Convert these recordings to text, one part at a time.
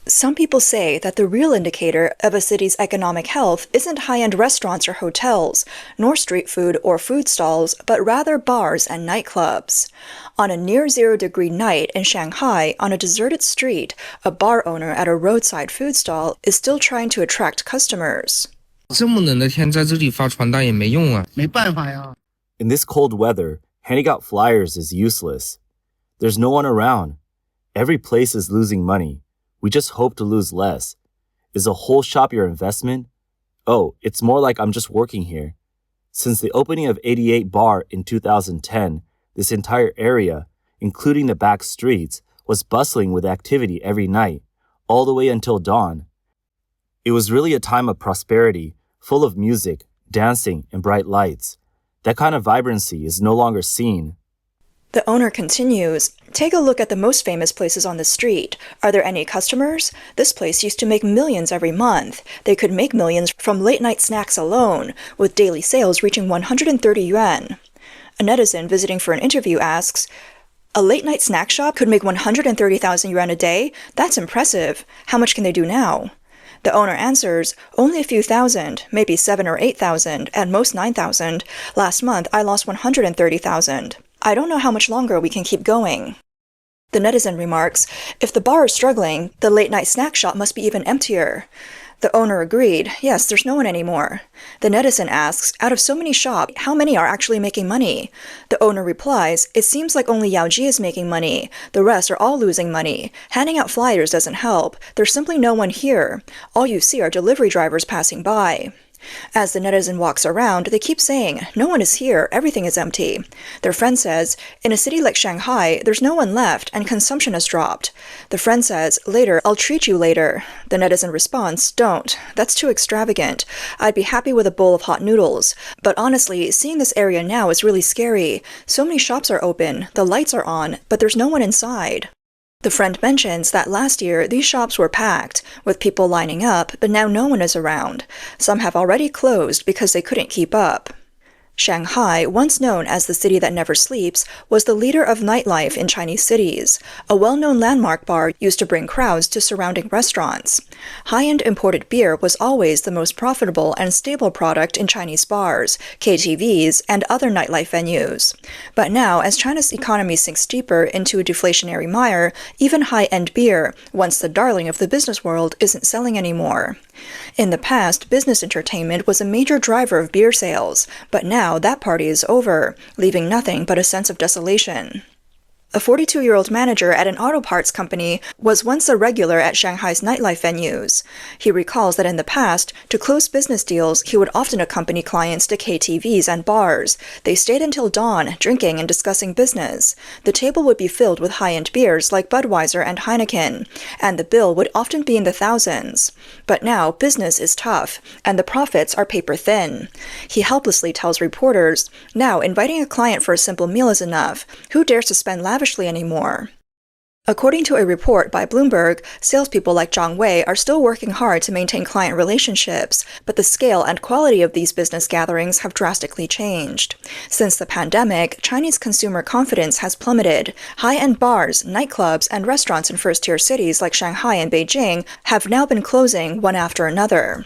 Some people say that the real indicator of a city's economic health isn't high-end restaurants or hotels, nor street food or food stalls, but rather bars and nightclubs. On a near-zero-degree night in Shanghai, on a deserted street, a bar owner at a roadside food stall is still trying to attract customers. 这么冷的天在这里发传单也没用啊。没办法呀。 In this cold weather, handing out flyers is useless. There's no one around. Every place is losing money. We just hope to lose less. Is a whole shop your investment? Oh, it's more like I'm just working here. Since the opening of 88 Bar in 2010, this entire area, including the back streets, was bustling with activity every night, all the way until dawn. It was really a time of prosperity, full of music, dancing, and bright lights. That kind of vibrancy is no longer seen. The owner continues, "Take a look at the most famous places on the street. Are there any customers? This place used to make millions every month. They could make millions from late-night snacks alone, with daily sales reaching 130 yuan. A netizen visiting for an interview asks, "A late-night snack shop could make 130,000 yuan a day? That's impressive. How much can they do now?" The owner answers, "Only a few thousand, maybe 7 or 8,000, at most 9,000. Last month, I lost 130,000. I don't know how much longer we can keep going." The netizen remarks, "If the bar is struggling, the late-night snack shop must be even emptier." The owner agreed, "Yes, there's no one anymore." The netizen asks, "Out of so many shops, how many are actually making money?" The owner replies, "It seems like only Yaoji is making money. The rest are all losing money. Handing out flyers doesn't help. There's simply no one here. All you see are delivery drivers passing by." As the netizen walks around, they keep saying, "No one is here, everything is empty." Their friend says, "In a city like Shanghai, there's no one left and consumption has dropped." The friend says, "Later, I'll treat you later." The netizen responds, "Don't. That's too extravagant. I'd be happy with a bowl of hot noodles. But honestly, seeing this area now is really scary. So many shops are open, the lights are on, but there's no one inside." The friend mentions that last year these shops were packed, with people lining up, but now no one is around. Some have already closed because they couldn't keep up. Shanghai, once known as the city that never sleeps, was the leader of nightlife in Chinese cities. A well-known landmark bar used to bring crowds to surrounding restaurants. High-end imported beer was always the most profitable and stable product in Chinese bars, KTVs, and other nightlife venues. But now, as China's economy sinks deeper into a deflationary mire, even high-end beer, once the darling of the business world, isn't selling anymore. In the past, business entertainment was a major driver of beer sales, but now that party is over, leaving nothing but a sense of desolation. A 42-year-old manager at an auto parts company was once a regular at Shanghai's nightlife venues. He recalls that in the past, to close business deals, he would often accompany clients to KTVs and bars. They stayed until dawn, drinking and discussing business. The table would be filled with high-end beers like Budweiser and Heineken, and the bill would often be in the thousands. But now, business is tough, and the profits are paper-thin. He helplessly tells reporters, "Now, inviting a client for a simple meal is enough. Who dares to spend lavishly anymore?" According to a report by Bloomberg, salespeople like Zhang Wei are still working hard to maintain client relationships, but the scale and quality of these business gatherings have drastically changed. Since the pandemic, Chinese consumer confidence has plummeted. High-end bars, nightclubs, and restaurants in first-tier cities like Shanghai and Beijing have now been closing one after another.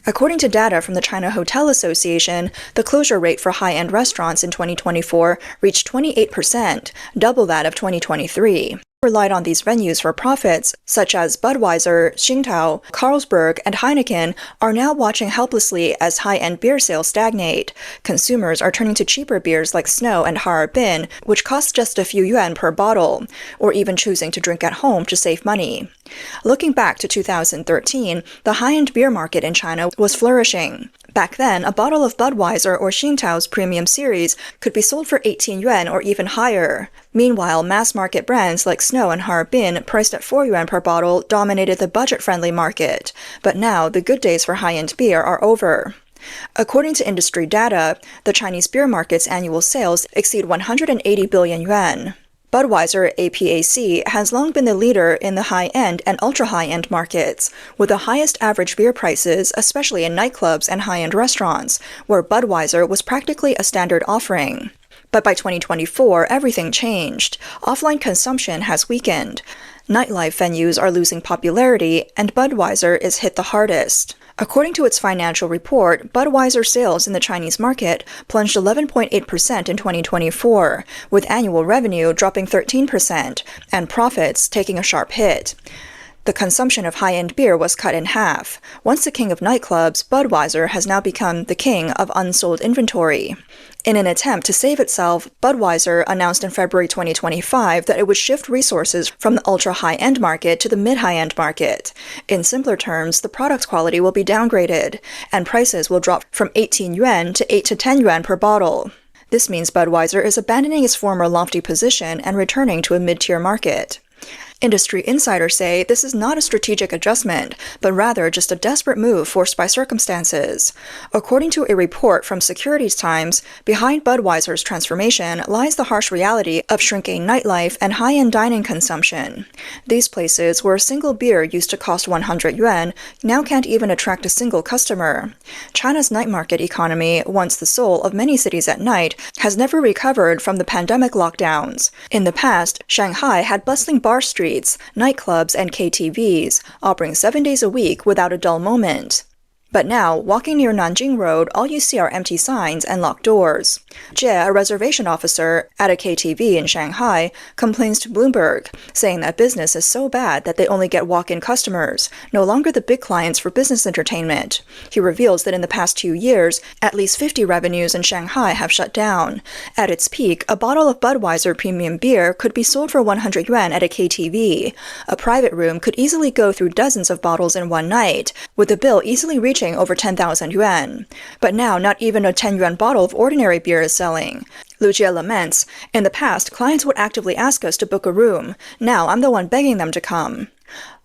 According to data from the China Hotel Association, the closure rate for high-end restaurants in 2024 reached 28%, double that of 2023. Relied on these venues for profits, such as Budweiser, Tsingtao, Carlsberg, and Heineken, are now watching helplessly as high-end beer sales stagnate. Consumers are turning to cheaper beers like Snow and Harbin, which cost just a few yuan per bottle, or even choosing to drink at home to save money. Looking back to 2013, the high-end beer market in China was flourishing. Back then, a bottle of Budweiser or Tsingtao's premium series could be sold for 18 yuan or even higher. Meanwhile, mass-market brands like Snow and Harbin, priced at 4 yuan per bottle, dominated the budget-friendly market. But now, the good days for high-end beer are over. According to industry data, the Chinese beer market's annual sales exceed 180 billion yuan. Budweiser APAC has long been the leader in the high-end and ultra-high-end markets, with the highest average beer prices, especially in nightclubs and high-end restaurants, where Budweiser was practically a standard offering. But by 2024, everything changed. Offline consumption has weakened. Nightlife venues are losing popularity, and Budweiser is hit the hardest. According to its financial report, Budweiser sales in the Chinese market plunged 11.8% in 2024, with annual revenue dropping 13% and profits taking a sharp hit. The consumption of high-end beer was cut in half. Once the king of nightclubs, Budweiser has now become the king of unsold inventory. In an attempt to save itself, Budweiser announced in February 2025 that it would shift resources from the ultra-high-end market to the mid-high-end market. In simpler terms, the product quality will be downgraded, and prices will drop from 18 yuan to 8 to 10 yuan per bottle. This means Budweiser is abandoning its former lofty position and returning to a mid-tier market. Industry insiders say this is not a strategic adjustment, but rather just a desperate move forced by circumstances. According to a report from Securities Times, behind Budweiser's transformation lies the harsh reality of shrinking nightlife and high-end dining consumption. These places where a single beer used to cost 100 yuan now can't even attract a single customer. China's night market economy, once the soul of many cities at night, has never recovered from the pandemic lockdowns. In the past, Shanghai had bustling bar streets, nightclubs, and KTVs, operating 7 days a week without a dull moment. But now, walking near Nanjing Road, all you see are empty signs and locked doors. Jie, a reservation officer at a KTV in Shanghai, complains to Bloomberg, saying that business is so bad that they only get walk-in customers, no longer the big clients for business entertainment. He reveals that in the past 2 years, at least 50 revenues in Shanghai have shut down. At its peak, a bottle of Budweiser premium beer could be sold for 100 yuan at a KTV. A private room could easily go through dozens of bottles in one night, with the bill easily reaching over 10,000 yuan. But now, not even a 10 yuan bottle of ordinary beer is selling. Lu Jie laments, "In the past, clients would actively ask us to book a room. Now I'm the one begging them to come."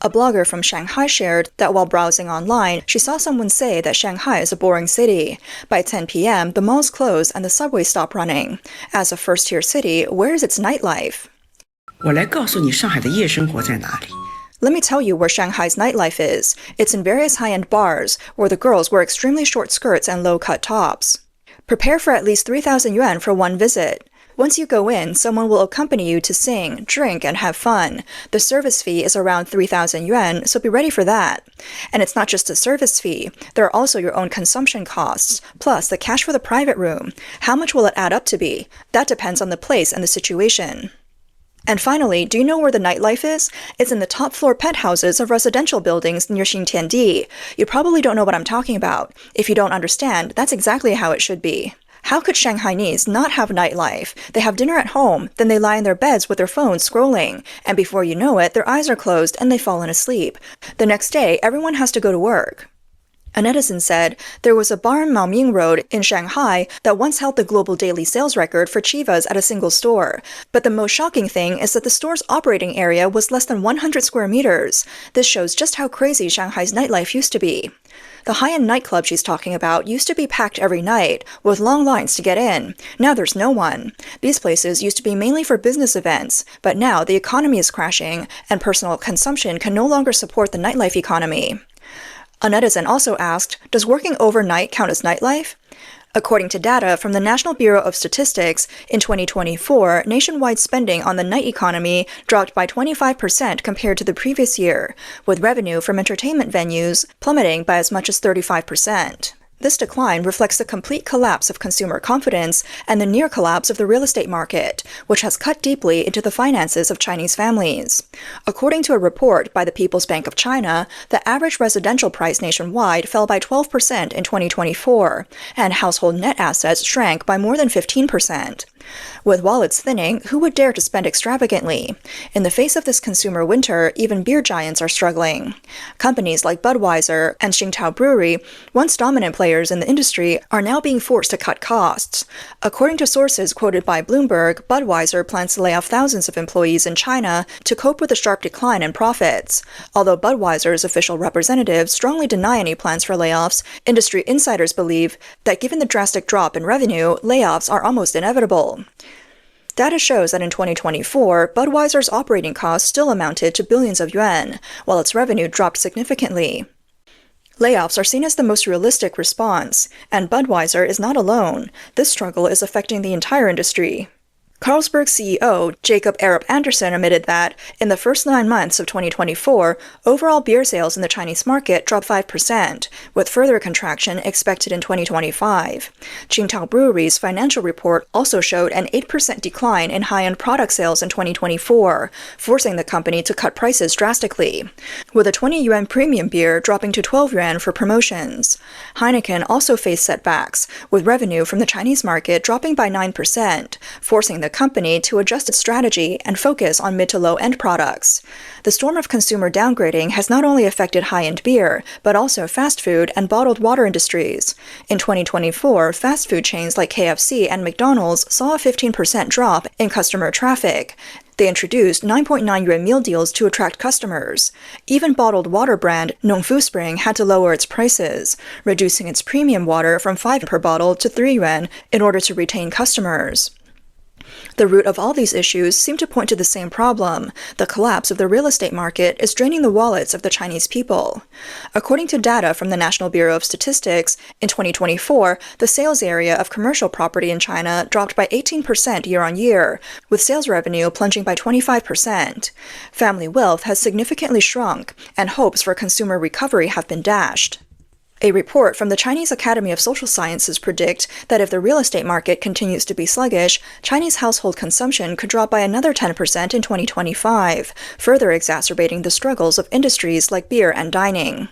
A blogger from Shanghai shared that while browsing online, she saw someone say that Shanghai is a boring city. By 10 p.m., the malls close and the subways stop running. As a first-tier city, where is its nightlife? 我来告诉你上海的夜生活在哪里。 Let me tell you where Shanghai's nightlife is. It's in various high-end bars, where the girls wear extremely short skirts and low-cut tops. Prepare for at least 3,000 yuan for one visit. Once you go in, someone will accompany you to sing, drink, and have fun. The service fee is around 3,000 yuan, so be ready for that. And it's not just a service fee. There are also your own consumption costs, plus the cash for the private room. How much will it add up to be? That depends on the place and the situation. And finally, do you know where the nightlife is? It's in the top floor penthouses of residential buildings near Xintiandi. You probably don't know what I'm talking about. If you don't understand, that's exactly how it should be. How could Shanghainese not have nightlife? They have dinner at home, then they lie in their beds with their phones scrolling, and before you know it, their eyes are closed and they've fallen asleep. The next day, everyone has to go to work. A netizen said, there was a bar in Maoming Road in Shanghai that once held the global daily sales record for chivas at a single store. But the most shocking thing is that the store's operating area was less than 100 square meters. This shows just how crazy Shanghai's nightlife used to be. The high-end nightclub she's talking about used to be packed every night, with long lines to get in. Now there's no one. These places used to be mainly for business events, but now the economy is crashing, and personal consumption can no longer support the nightlife economy. A netizen also asked, does working overnight count as nightlife? According to data from the National Bureau of Statistics, in 2024, nationwide spending on the night economy dropped by 25% compared to the previous year, with revenue from entertainment venues plummeting by as much as 35%. This decline reflects the complete collapse of consumer confidence and the near collapse of the real estate market, which has cut deeply into the finances of Chinese families. According to a report by the People's Bank of China, the average residential price nationwide fell by 12% in 2024, and household net assets shrank by more than 15%. With wallets thinning, who would dare to spend extravagantly? In the face of this consumer winter, even beer giants are struggling. Companies like Budweiser and Tsingtao Brewery, once dominant players in the industry, are now being forced to cut costs. According to sources quoted by Bloomberg, Budweiser plans to lay off thousands of employees in China to cope with the sharp decline in profits. Although Budweiser's official representatives strongly deny any plans for layoffs, industry insiders believe that given the drastic drop in revenue, layoffs are almost inevitable. Data shows that in 2024, Budweiser's operating costs still amounted to billions of yuan, while its revenue dropped significantly. Layoffs are seen as the most realistic response, and Budweiser is not alone. This struggle is affecting the entire industry. Carlsberg CEO Jacob Arap Anderson admitted that, in the first 9 months of 2024, overall beer sales in the Chinese market dropped 5%, with further contraction expected in 2025. Qingdao Brewery's financial report also showed an 8% decline in high-end product sales in 2024, forcing the company to cut prices drastically, with a 20 yuan premium beer dropping to 12 yuan for promotions. Heineken also faced setbacks, with revenue from the Chinese market dropping by 9%, forcing the company to adjust its strategy and focus on mid to low-end products. The storm of consumer downgrading has not only affected high-end beer, but also fast food and bottled water industries. In 2024, fast food chains like KFC and McDonald's saw a 15% drop in customer traffic. They introduced 9.9 yuan meal deals to attract customers. Even bottled water brand Nongfu Spring had to lower its prices, reducing its premium water from 5 per bottle to 3 yuan in order to retain customers. The root of all these issues seem to point to the same problem. The collapse of the real estate market is draining the wallets of the Chinese people. According to data from the National Bureau of Statistics, in 2024, the sales area of commercial property in China dropped by 18% year-on-year, with sales revenue plunging by 25%. Family wealth has significantly shrunk, and hopes for consumer recovery have been dashed. A report from the Chinese Academy of Social Sciences predict that if the real estate market continues to be sluggish, Chinese household consumption could drop by another 10% in 2025, further exacerbating the struggles of industries like beer and dining.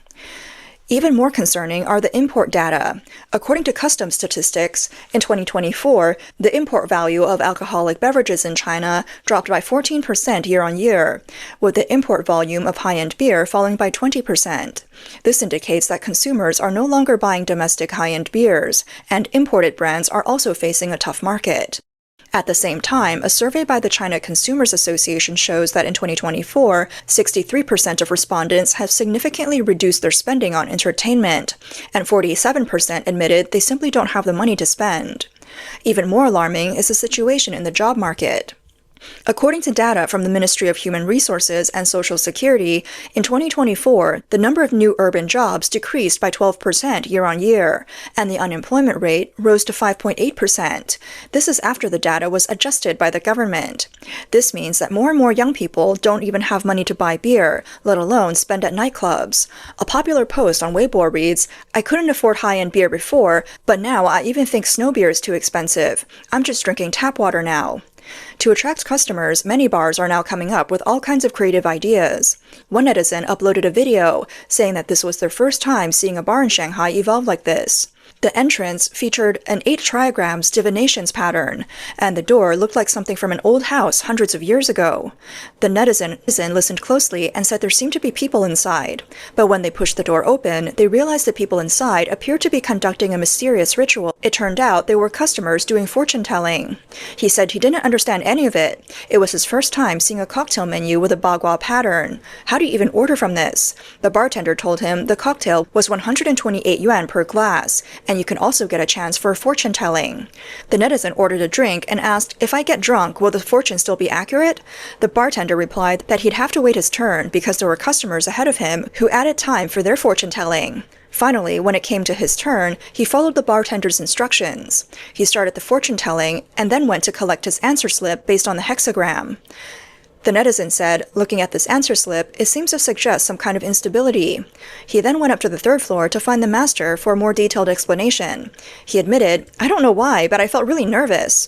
Even more concerning are the import data. According to customs statistics, in 2024, the import value of alcoholic beverages in China dropped by 14% year-on-year, with the import volume of high-end beer falling by 20%. This indicates that consumers are no longer buying domestic high-end beers, and imported brands are also facing a tough market. At the same time, a survey by the China Consumers Association shows that in 2024, 63% of respondents have significantly reduced their spending on entertainment, and 47% admitted they simply don't have the money to spend. Even more alarming is the situation in the job market. According to data from the Ministry of Human Resources and Social Security, in 2024, the number of new urban jobs decreased by 12% year-on-year, and the unemployment rate rose to 5.8%. This is after the data was adjusted by the government. This means that more and more young people don't even have money to buy beer, let alone spend at nightclubs. A popular post on Weibo reads, "I couldn't afford high-end beer before, but now I even think snow beer is too expensive. I'm just drinking tap water now." To attract customers, many bars are now coming up with all kinds of creative ideas. One netizen uploaded a video saying that this was their first time seeing a bar in Shanghai evolve like this. The entrance featured an 8 trigrams divinations pattern, and the door looked like something from an old house hundreds of years ago. The netizen listened closely and said there seemed to be people inside, but when they pushed the door open, they realized the people inside appeared to be conducting a mysterious ritual. It turned out they were customers doing fortune-telling. He said he didn't understand any of it. It was his first time seeing a cocktail menu with a bagua pattern. How do you even order from this? The bartender told him the cocktail was 128 yuan per glass, and you can also get a chance for fortune-telling. The netizen ordered a drink and asked, "If I get drunk, will the fortune still be accurate?" The bartender replied that he'd have to wait his turn because there were customers ahead of him who added time for their fortune-telling. Finally, when it came to his turn, he followed the bartender's instructions. He started the fortune-telling and then went to collect his answer slip based on the hexagram. The netizen said, looking at this answer slip, it seems to suggest some kind of instability. He then went up to the 3rd floor to find the master for a more detailed explanation. He admitted, "I don't know why, but I felt really nervous."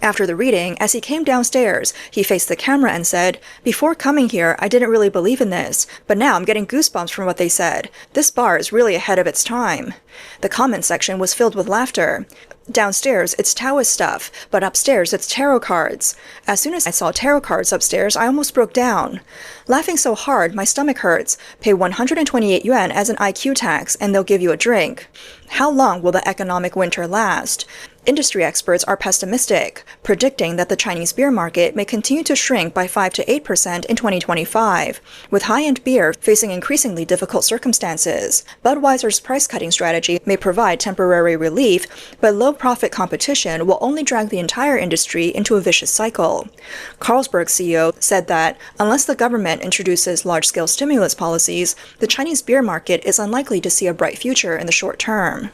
After the reading, as he came downstairs, he faced the camera and said, "Before coming here, I didn't really believe in this, but now I'm getting goosebumps from what they said. This bar is really ahead of its time." The comment section was filled with laughter. Downstairs, it's Taoist stuff, but upstairs, it's tarot cards. As soon as I saw tarot cards upstairs, I almost broke down. Laughing so hard, my stomach hurts. Pay 128 yuan as an IQ tax, and they'll give you a drink. How long will the economic winter last? Industry experts are pessimistic, predicting that the Chinese beer market may continue to shrink by 5 to 8% in 2025, with high-end beer facing increasingly difficult circumstances. Budweiser's price-cutting strategy may provide temporary relief, but low-profit competition will only drag the entire industry into a vicious cycle. Carlsberg CEO said that, unless the government introduces large-scale stimulus policies, the Chinese beer market is unlikely to see a bright future in the short term.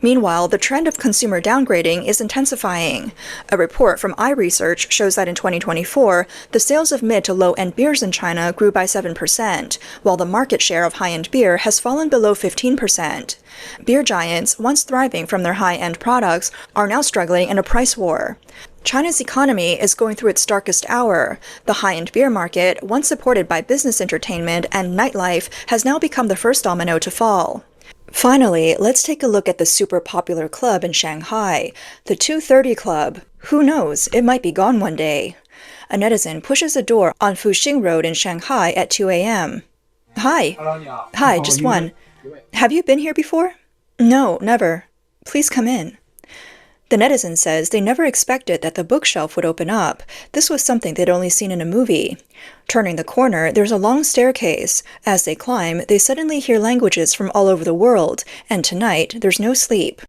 Meanwhile, the trend of consumer downgrading is intensifying. A report from iResearch shows that in 2024, the sales of mid to low-end beers in China grew by 7%, while the market share of high-end beer has fallen below 15%. Beer giants, once thriving from their high-end products, are now struggling in a price war. China's economy is going through its darkest hour. The high-end beer market, once supported by business entertainment and nightlife, has now become the first domino to fall. Finally, let's take a look at the super popular club in Shanghai, the 230 Club. Who knows, it might be gone one day. A netizen pushes a door on Fuxing Road in Shanghai at 2 a.m. Hi. Hi, just one. Have you been here before? No, never. Please come in. The netizen says they never expected that the bookshelf would open up. This was something they'd only seen in a movie. Turning the corner, there's a long staircase. As they climb, they suddenly hear languages from all over the world, and tonight, there's no sleep.